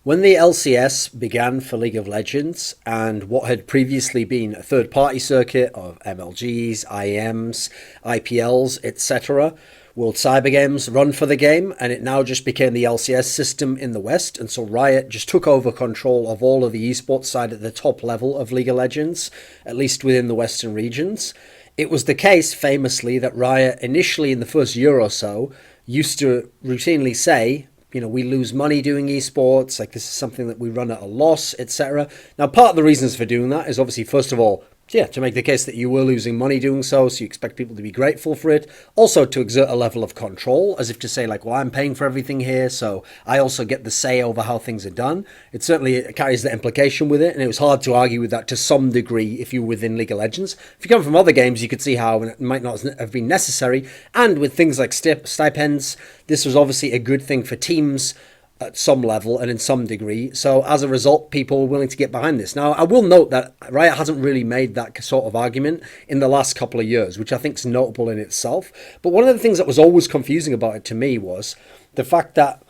When the LCS began for League of Legends and what had previously been a third-party circuit of MLGs, IEMs, IPLs, etc., World Cyber Games run for the game, and it now just became the LCS system in the West, and so Riot just took over control of all of the esports side at the top level of League of Legends, at least within the Western regions. It was the case, famously, that Riot initially in the first year or so used to routinely say, we lose money doing esports, like this is something that we run at a loss, etc. Now, part of the reasons for doing that is obviously, first of all, to make the case that you were losing money doing so you expect people to be grateful for it. Also, to exert a level of control, as if to say, like, well, I'm paying for everything here, so I also get the say over how things are done. It certainly carries that implication with it, and it was hard to argue with that to some degree if you were within League of Legends. If you come from other games, you could see how it might not have been necessary. And with things like stipends, this was obviously a good thing for teams at some level and in some degree. So as a result, people were willing to get behind this. Now, I will note that Riot hasn't really made that sort of argument in the last couple of years, which I think is notable in itself. But one of the things that was always confusing about it to me was the fact that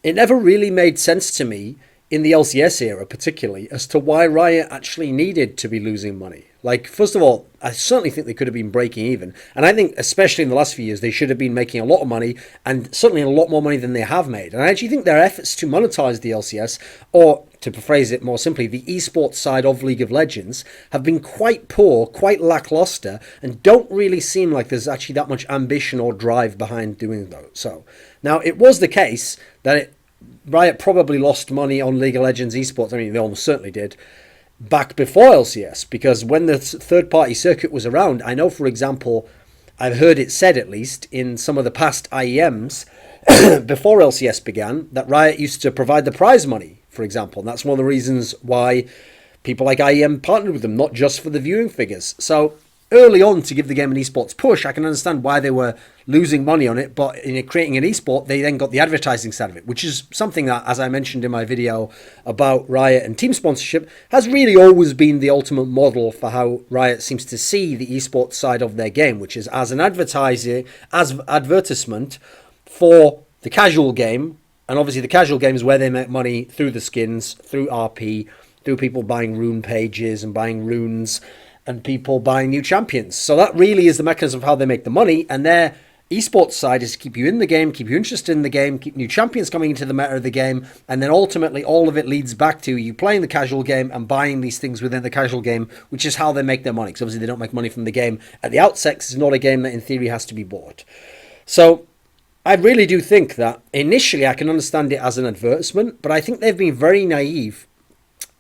it never really made sense to me in the LCS era, particularly, as to why Riot actually needed to be losing money. Like, first of all, I certainly think they could have been breaking even. And I think, especially in the last few years, they should have been making a lot of money, and certainly a lot more money than they have made. And I actually think their efforts to monetize the LCS, or to phrase it more simply, the esports side of League of Legends, have been quite poor, quite lackluster, and don't really seem like there's actually that much ambition or drive behind doing so. Now, it was the case that Riot probably lost money on League of Legends esports. I mean, they almost certainly did back before LCS, because when the third-party circuit was around, I know, for example, I've heard it said, at least, in some of the past IEMs before LCS began, that Riot used to provide the prize money, for example. And that's one of the reasons why people like IEM partnered with them, not just for the viewing figures. So early on, to give the game an esports push, I can understand why they were losing money on it, but in creating an esport, they then got the advertising side of it, which is something that, as I mentioned in my video about Riot and team sponsorship, has really always been the ultimate model for how Riot seems to see the esports side of their game, which is as an advertisement for the casual game. And obviously the casual game is where they make money through the skins, through RP, through people buying rune pages and buying runes, and people buying new champions. So that really is the mechanism of how they make the money, and their esports side is to keep you in the game, keep you interested in the game, keep new champions coming into the meta of the game, and then ultimately all of it leads back to you playing the casual game and buying these things within the casual game, which is how they make their money, because obviously they don't make money from the game at the outset, because it's not a game that in theory has to be bought. So I really do think that initially I can understand it as an advertisement, but I think they've been very naive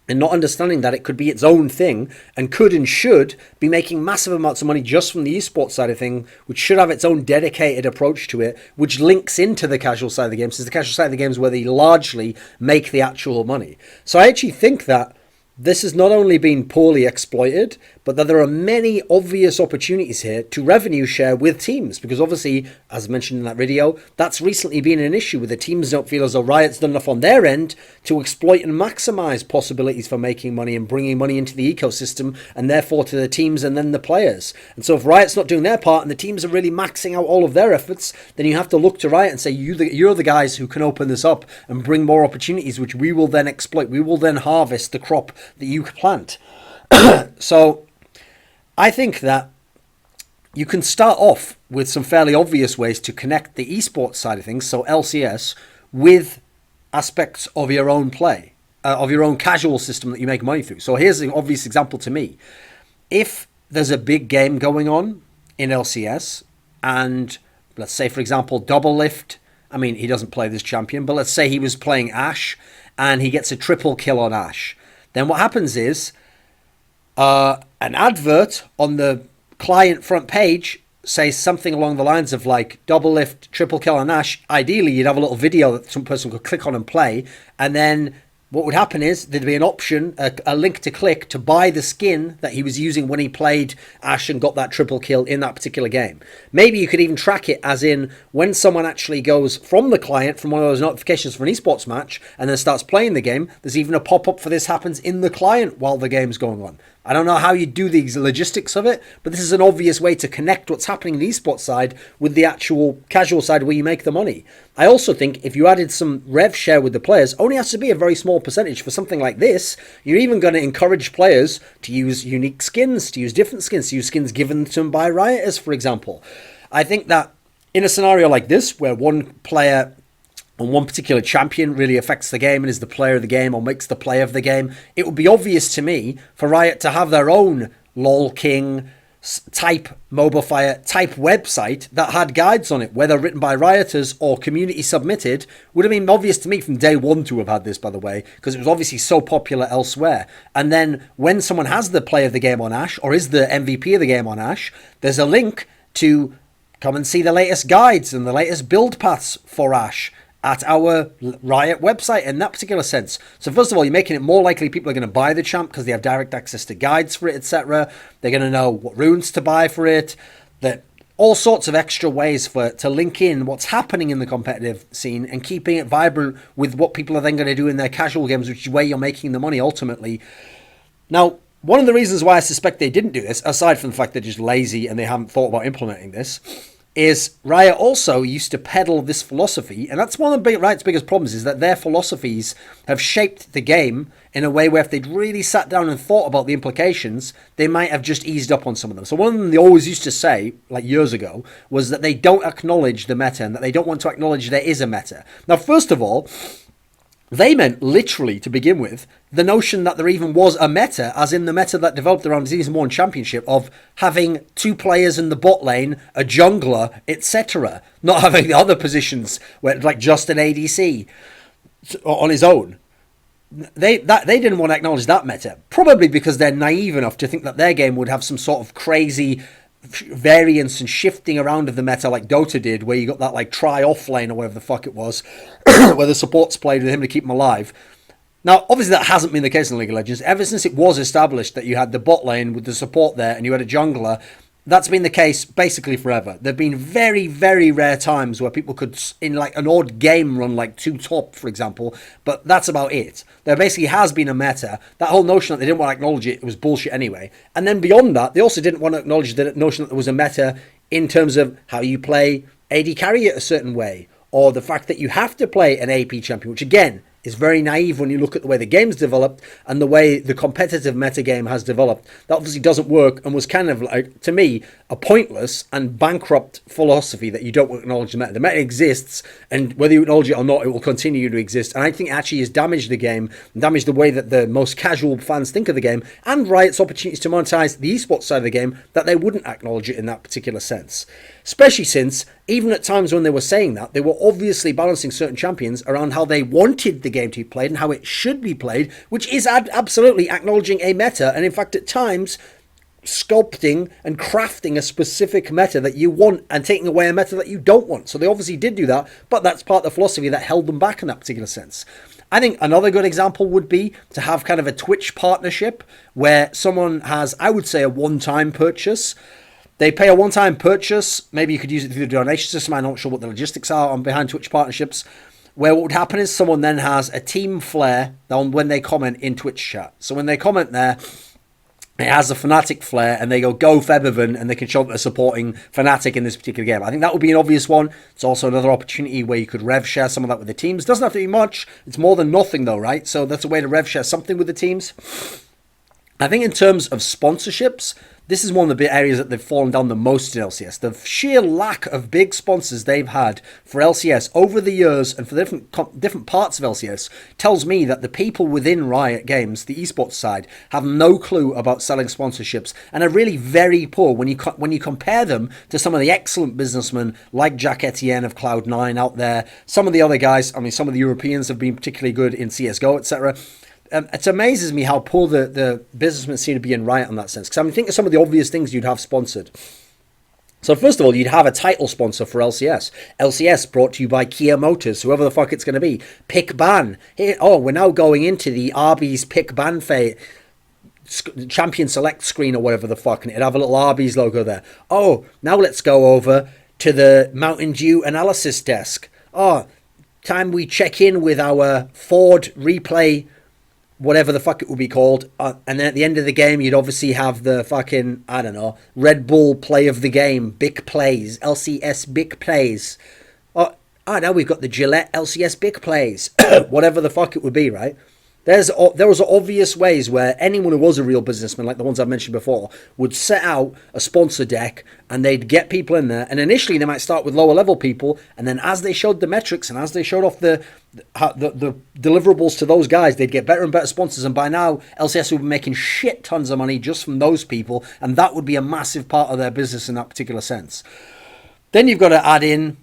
and not understanding that it could be its own thing and could and should be making massive amounts of money just from the esports side of thing, which should have its own dedicated approach to it, which links into the casual side of the game, since the casual side of the game is where they largely make the actual money. So I actually think that this has not only been poorly exploited, but that there are many obvious opportunities here to revenue share with teams, because obviously, as mentioned in that video, that's recently been an issue where the teams don't feel as though Riot's done enough on their end to exploit and maximize possibilities for making money and bringing money into the ecosystem, and therefore to the teams and then the players. And so if Riot's not doing their part and the teams are really maxing out all of their efforts, then you have to look to Riot and say, you're the guys who can open this up and bring more opportunities, which we will then exploit. We will then harvest the crop that you plant. So I think that you can start off with some fairly obvious ways to connect the esports side of things, so LCS, with aspects of your own play, of your own casual system that you make money through. So here's an obvious example to me. If there's a big game going on in LCS, and let's say, for example, Double Lift, I mean, he doesn't play this champion, but let's say he was playing Ashe, and he gets a triple kill on Ashe. Then what happens is an advert on the client front page says something along the lines of like Double Lift, triple kill on Ashe. Ideally, you'd have a little video that some person could click on and play, and then what would happen is there'd be an option, a link to click to buy the skin that he was using when he played Ashe and got that triple kill in that particular game. Maybe you could even track it as in when someone actually goes from the client, from one of those notifications for an esports match, and then starts playing the game, there's even a pop-up for this happens in the client while the game's going on. I don't know how you do the logistics of it, but this is an obvious way to connect what's happening in the esports side with the actual casual side where you make the money. I also think if you added some rev share with the players, only has to be a very small percentage for something like this. You're even going to encourage players to use unique skins, to use different skins, to use skins given to them by Rioters, for example. I think that in a scenario like this, where one player and one particular champion really affects the game and is the player of the game or makes the play of the game, it would be obvious to me for Riot to have their own LoL King type mobile fire type website that had guides on it, whether written by Rioters or community submitted. Would have been obvious to me from day one to have had this, by the way, because it was obviously so popular elsewhere. And then when someone has the play of the game on Ashe or is the MVP of the game on Ashe, there's a link to come and see the latest guides and the latest build paths for Ashe at our Riot website in that particular sense. So first of all, you're making it more likely people are going to buy the champ because they have direct access to guides for it, etc. They're going to know what runes to buy for it. That all sorts of extra ways to link in what's happening in the competitive scene and keeping it vibrant with what people are then going to do in their casual games, which is where you're making the money ultimately. Now, one of the reasons why I suspect they didn't do this, aside from the fact they're just lazy and they haven't thought about implementing this, is Riot also used to peddle this philosophy, and that's one of Riot's biggest problems, is that their philosophies have shaped the game in a way where if they'd really sat down and thought about the implications, they might have just eased up on some of them. So one of them they always used to say, like years ago, was that they don't acknowledge the meta and that they don't want to acknowledge there is a meta. Now, first of all, they meant literally, to begin with, the notion that there even was a meta, as in the meta that developed around Season 1 Championship, of having two players in the bot lane, a jungler, etc. Not having the other positions, where like just an ADC on his own. They didn't want to acknowledge that meta, probably because they're naive enough to think that their game would have some sort of crazy variance and shifting around of the meta like Dota did, where you got that like try off lane or whatever the fuck it was, where the supports played with him to keep him alive. Now, obviously that hasn't been the case in League of Legends. Ever since it was established that you had the bot lane with the support there and you had a jungler, that's been the case basically forever. There have been very, very rare times where people could, in like an odd game, run like two top, for example, but that's about it. There basically has been a meta. That whole notion that they didn't want to acknowledge it was bullshit anyway. And then beyond that, they also didn't want to acknowledge the notion that there was a meta in terms of how you play AD carry it a certain way, or the fact that you have to play an AP champion, which again is very naive when you look at the way the game's developed and the way the competitive metagame has developed. That obviously doesn't work and was kind of, like, to me, a pointless and bankrupt philosophy that you don't acknowledge the meta. The meta exists, and whether you acknowledge it or not, it will continue to exist. And I think it actually has damaged the game, damaged the way that the most casual fans think of the game, and Riot's opportunities to monetize the esports side of the game, that they wouldn't acknowledge it in that particular sense. Especially since, even at times when they were saying that, they were obviously balancing certain champions around how they wanted the game to be played and how it should be played, which is absolutely acknowledging a meta, and in fact at times sculpting and crafting a specific meta that you want and taking away a meta that you don't want. So they obviously did do that, but that's part of the philosophy that held them back in that particular sense. I think another good example would be to have kind of a Twitch partnership where someone has, I would say, a one-time purchase. They pay a one-time purchase. Maybe you could use it through the donation system. I'm not sure what the logistics are on behind Twitch partnerships. Where what would happen is someone then has a team flare on when they comment in Twitch chat. So when they comment there, it has a Fnatic flare, and they go Febivan, and they can show that they're supporting Fnatic in this particular game. I think that would be an obvious one. It's also another opportunity where you could rev share some of that with the teams. Doesn't have to be much. It's more than nothing though, right? So that's a way to rev share something with the teams. I think in terms of sponsorships, this is one of the areas that they've fallen down the most in LCS. The sheer lack of big sponsors they've had for LCS over the years and for different parts of LCS tells me that the people within Riot Games, the esports side, have no clue about selling sponsorships and are really very poor when you compare them to some of the excellent businessmen like Jack Etienne of Cloud9 out there. Some of the other guys, I mean, some of the Europeans have been particularly good in CSGO, etc. It amazes me how poor the businessmen seem to be in Riot in that sense. Because I mean, think of some of the obvious things you'd have sponsored. So first of all, you'd have a title sponsor for LCS. LCS brought to you by Kia Motors, whoever the fuck it's going to be. Pick ban. Hey, we're now going into the Arby's pick ban phase. Champion select screen or whatever the fuck. And it'd have a little Arby's logo there. Oh, now let's go over to the Mountain Dew analysis desk. Oh, time we check in with our Ford replay whatever the fuck it would be called. And then at the end of the game, you'd obviously have the fucking, I don't know, Red Bull play of the game, big plays, LCS big plays. Now we've got the Gillette LCS big plays, whatever the fuck it would be, right? There was obvious ways where anyone who was a real businessman, like the ones I mentioned before, would set out a sponsor deck and they'd get people in there. And initially they might start with lower level people, and then as they showed the metrics and as they showed off the deliverables to those guys, they'd get better and better sponsors. And by now, LCS would be making shit tons of money just from those people, and that would be a massive part of their business in that particular sense. Then you've got to add in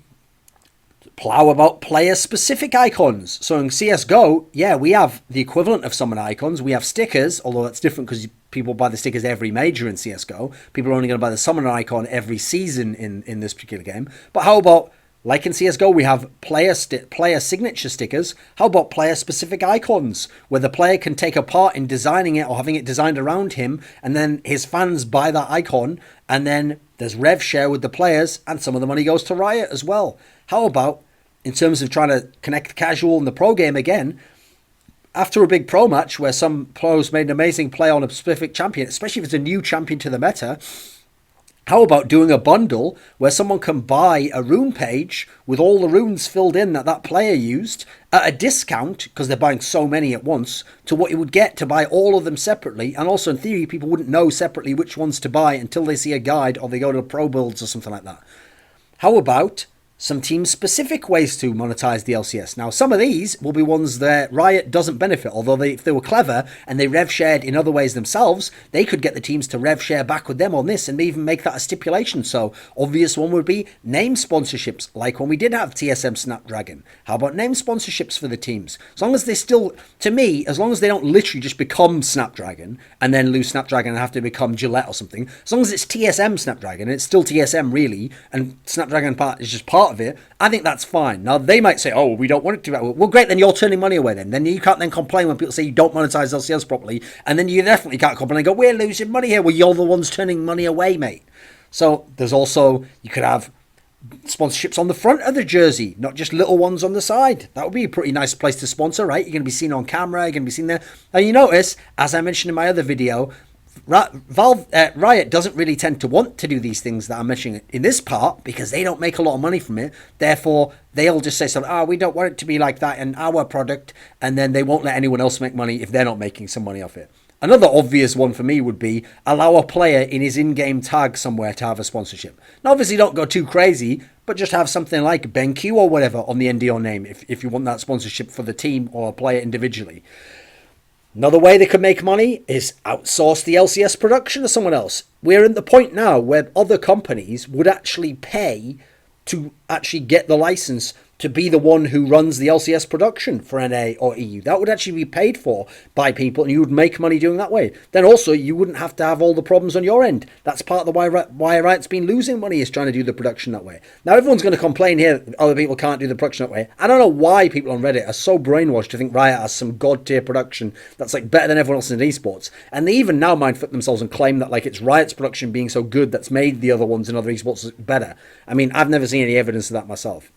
plow about player-specific icons. So in CSGO, yeah, we have the equivalent of summon icons. We have stickers, although that's different because people buy the stickers every major in CSGO. People are only going to buy the summoner icon every season in this particular game. But how about, like in CSGO, we have player signature stickers. How about player-specific icons, where the player can take a part in designing it or having it designed around him, and then his fans buy that icon, and then there's rev share with the players, and some of the money goes to Riot as well. How about, in terms of trying to connect the casual and the pro game again, after a big pro match where some pros made an amazing play on a specific champion, especially if it's a new champion to the meta, how about doing a bundle where someone can buy a rune page with all the runes filled in that player used at a discount, because they're buying so many at once, to what you would get to buy all of them separately. And also in theory, people wouldn't know separately which ones to buy until they see a guide or they go to pro builds or something like that. How about some team-specific ways to monetize the LCS? Now, some of these will be ones that Riot doesn't benefit, although if they were clever and they rev shared in other ways themselves, they could get the teams to rev share back with them on this and even make that a stipulation. So, obvious one would be name sponsorships, like when we did have TSM Snapdragon. How about name sponsorships for the teams? As long as they still, to me, as long as they don't literally just become Snapdragon and then lose Snapdragon and have to become Gillette or something, as long as it's TSM Snapdragon, and it's still TSM really, and Snapdragon part is just part of it, I think that's fine. Now, they might say, oh, we don't want it to be that way. Well, great, then you're turning money away then. Then you can't then complain when people say you don't monetize LCS properly, and then you definitely can't complain and go, we're losing money here. Well, you're the ones turning money away, mate. So there's also, you could have sponsorships on the front of the jersey, not just little ones on the side. That would be a pretty nice place to sponsor, right? You're going to be seen on camera, you're going to be seen there. And you notice, as I mentioned in my other video, Riot doesn't really tend to want to do these things that I'm mentioning in this part because they don't make a lot of money from it. Therefore, they'll just say something, we don't want it to be like that in our product, and then they won't let anyone else make money if they're not making some money off it. Another obvious one for me would be allow a player in his in-game tag somewhere to have a sponsorship. Now, obviously, don't go too crazy, but just have something like BenQ or whatever on the NDO name if you want that sponsorship for the team or a player individually. Another way they could make money is outsource the LCS production to someone else. We're at the point now where other companies would actually pay to actually get the license to be the one who runs the LCS production for NA or EU. That would actually be paid for by people, and you would make money doing that way. Then also, you wouldn't have to have all the problems on your end. That's part of the why Riot's been losing money, is trying to do the production that way. Now, everyone's going to complain here that other people can't do the production that way. I don't know why people on Reddit are so brainwashed to think Riot has some god-tier production that's like better than everyone else in esports. And they even now mindfuck themselves and claim that like it's Riot's production being so good that's made the other ones in other esports better. I mean, I've never seen any evidence of that myself.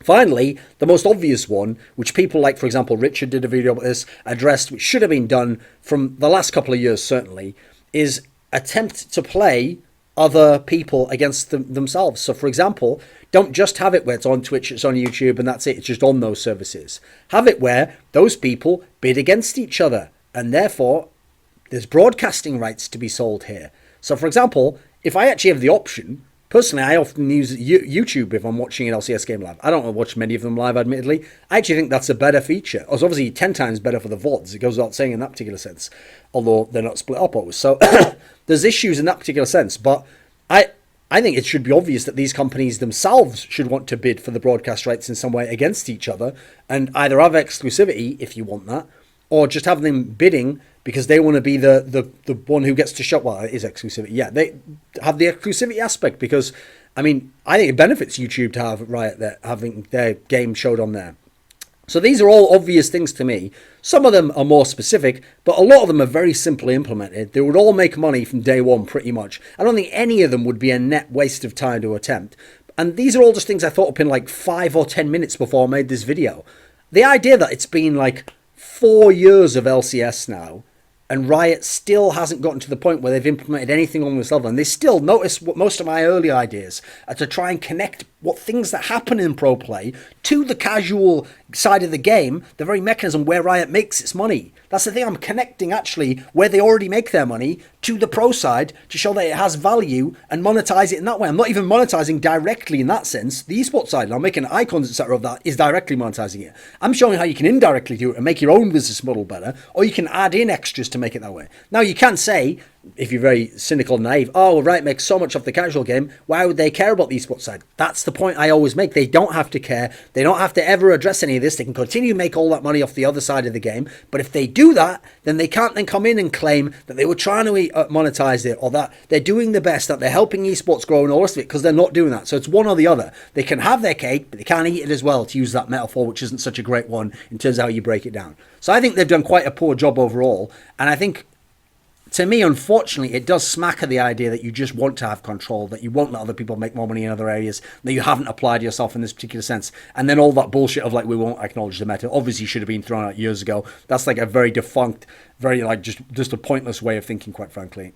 Finally, the most obvious one, which people like, for example, Richard did a video about this, addressed, which should have been done from the last couple of years, certainly, is attempt to play other people against themselves. So, for example, don't just have it where it's on Twitch, it's on YouTube, and that's it. It's just on those services. Have it where those people bid against each other, and therefore, there's broadcasting rights to be sold here. So, for example, if I actually have the option... Personally, I often use YouTube if I'm watching an LCS game live. I don't watch many of them live, admittedly. I actually think that's a better feature. It's obviously 10 times better for the VODs. It goes without saying in that particular sense, although they're not split up always. So there's issues in that particular sense. But I think it should be obvious that these companies themselves should want to bid for the broadcast rights in some way against each other, and either have exclusivity, if you want that, or just have them bidding because they want to be the one who gets to show. Well, it is exclusivity. Yeah, they have the exclusivity aspect because, I mean, I think it benefits YouTube to have Riot there, having their game showed on there. So these are all obvious things to me. Some of them are more specific, but a lot of them are very simply implemented. They would all make money from day one, pretty much. I don't think any of them would be a net waste of time to attempt. And these are all just things I thought up in like 5 or 10 minutes before I made this video. The idea that it's been like 4 years of LCS now, and Riot still hasn't gotten to the point where they've implemented anything on this level. And they still notice what most of my early ideas are to try and connect what things that happen in pro play to the casual side of the game, the very mechanism where Riot makes its money. That's the thing. I'm connecting actually where they already make their money to the pro side to show that it has value and monetize it in that way. I'm not even monetizing directly in that sense. The esports side, and I'm making icons, etc. of that, is directly monetizing it. I'm showing how you can indirectly do it and make your own business model better, or you can add in extras to make it that way. Now, you can say, if you're very cynical and naive, oh, well, Riot makes so much off the casual game, why would they care about the esports side? That's the point I always make. They don't have to care. They don't have to ever address any of this. They can continue to make all that money off the other side of the game. But if they do that, then they can't then come in and claim that they were trying to monetize it, or that they're doing the best, that they're helping esports grow and all the rest of it, because they're not doing that. So it's one or the other. They can have their cake, but they can't eat it as well, to use that metaphor, which isn't such a great one in terms of how you break it down. So I think they've done quite a poor job overall. And I think, to me, unfortunately, it does smack of the idea that you just want to have control, that you won't let other people make more money in other areas, that you haven't applied yourself in this particular sense. And then all that bullshit of like, we won't acknowledge the meta, obviously should have been thrown out years ago. That's like a very defunct, very like just a pointless way of thinking, quite frankly.